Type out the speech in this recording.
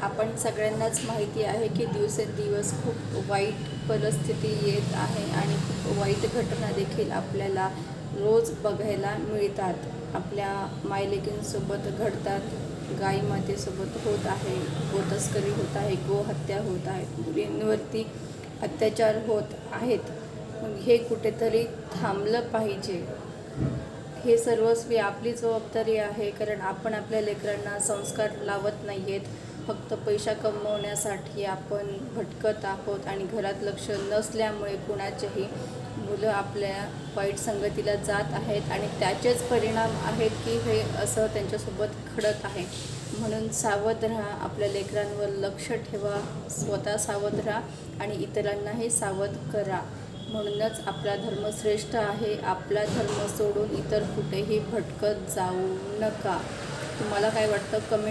आपण सगळ्यांनाच माहिती आहे की दिवसेंदिवस खूप वाईट परिस्थिती येत आहे आणि खूप वाईट घटना देखील आपल्याला रोज बघायला मिळतात. आपल्या मायलेकींसोबत घडतात, गाई मातेसोबत होत आहे, गोतस्करी होत आहे, गोहत्या होत आहे, मुलींवरती अत्याचार होत आहेत. मग हे कुठेतरी थांबलं पाहिजे. हे सर्वस्वी आपली जबाबदारी आहे, कारण आपण आपल्या लेकरांना संस्कार लावत नाही आहेत. फक्त पैसा कमवण्यासाठी आपण भटकत आहोत आणि घरात लक्ष नसल्यामुळे कुणाचेही मुलं आपल्या वाईट संगतीला जात आहेत आणि त्याचेच परिणाम आहेत की हे असं त्यांच्यासोबत घडत आहे. म्हणून सावध राहा, आपल्या लेकरांवर लक्ष ठेवा, स्वतः सावध राहा आणि इतरांनाही सावध करा. म्हणूनच आपला धर्म श्रेष्ठ आहे. आपला धर्म सोडून इतर कुठेही भटकत जाऊ नका. तुम्हाला काय वाटतं? कमेंट